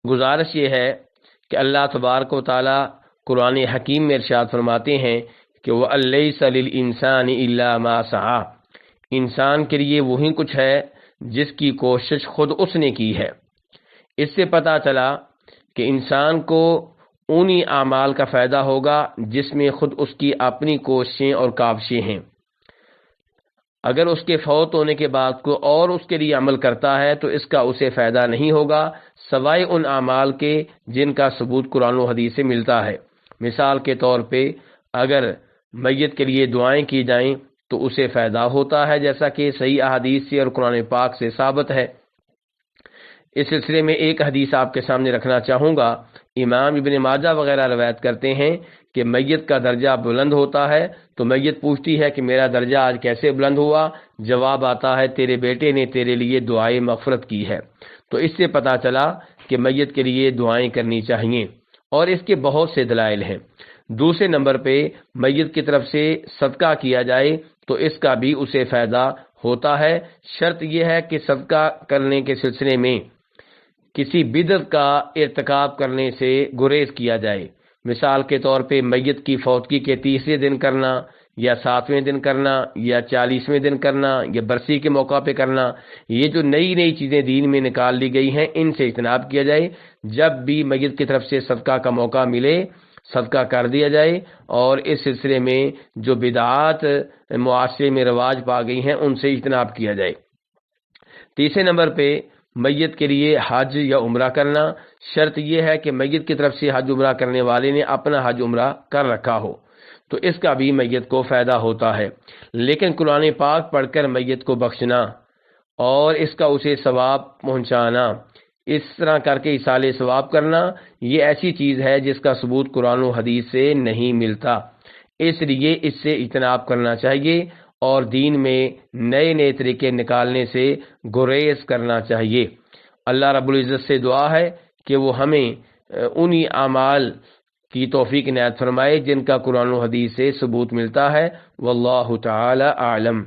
گزارش یہ ہے کہ اللہ تبارک و تعالی قرآن حکیم میں ارشاد فرماتے ہیں کہ وَأَلَّيْسَ لِلْإِنسَانِ إِلَّا مَا سَعَىٰ، انسان کے لیے وہی کچھ ہے جس کی کوشش خود اس نے کی ہے۔ اس سے پتہ چلا کہ انسان کو انہی اعمال کا فائدہ ہوگا جس میں خود اس کی اپنی کوششیں اور کاوشیں ہیں۔ اگر اس کے فوت ہونے کے بعد کوئی اور اس کے لیے عمل کرتا ہے تو اس کا اسے فائدہ نہیں ہوگا سوائے ان اعمال کے جن کا ثبوت قرآن و حدیث سے ملتا ہے۔ مثال کے طور پہ اگر میت کے لیے دعائیں کی جائیں تو اسے فائدہ ہوتا ہے، جیسا کہ صحیح احادیث سے اور قرآن پاک سے ثابت ہے۔ اس سلسلے میں ایک حدیث آپ کے سامنے رکھنا چاہوں گا۔ امام ابن ماجہ وغیرہ روایت کرتے ہیں کہ میت کا درجہ بلند ہوتا ہے تو میت پوچھتی ہے کہ میرا درجہ آج کیسے بلند ہوا؟ جواب آتا ہے تیرے بیٹے نے تیرے لیے دعائیں مغفرت کی ہے۔ تو اس سے پتہ چلا کہ میت کے لیے دعائیں کرنی چاہیے، اور اس کے بہت سے دلائل ہیں۔ دوسرے نمبر پہ میت کی طرف سے صدقہ کیا جائے تو اس کا بھی اسے فائدہ ہوتا ہے۔ شرط یہ ہے کہ صدقہ کرنے کے سلسلے میں کسی بدعت کا ارتکاب کرنے سے گریز کیا جائے۔ مثال کے طور پہ میت کی فوتگی کے 30ویں دن کرنا، یا 7ویں دن کرنا، یا 40ویں دن کرنا، یا برسی کے موقع پہ کرنا، یہ جو نئی نئی چیزیں دین میں نکال لی گئی ہیں ان سے اجتناب کیا جائے۔ جب بھی میت کی طرف سے صدقہ کا موقع ملے صدقہ کر دیا جائے، اور اس سلسلے میں جو بدعات معاشرے میں رواج پا گئی ہیں ان سے اجتناب کیا جائے۔ تیسرے نمبر پہ میت کے لیے حج یا عمرہ کرنا۔ شرط یہ ہے کہ میت کی طرف سے حج عمرہ کرنے والے نے اپنا حج عمرہ کر رکھا ہو، تو اس کا بھی میت کو فائدہ ہوتا ہے۔ لیکن قرآن پاک پڑھ کر میت کو بخشنا اور اس کا اسے ثواب پہنچانا، اس طرح کر کے ایصال ثواب کرنا، یہ ایسی چیز ہے جس کا ثبوت قرآن و حدیث سے نہیں ملتا، اس لیے اس سے اجتناب کرنا چاہیے اور دین میں نئے نئے طریقے نکالنے سے گریز کرنا چاہیے۔ اللہ رب العزت سے دعا ہے کہ وہ ہمیں انہی اعمال کی توفیق عنایت فرمائے جن کا قرآن و حدیث سے ثبوت ملتا ہے۔ واللہ تعالی اعلم۔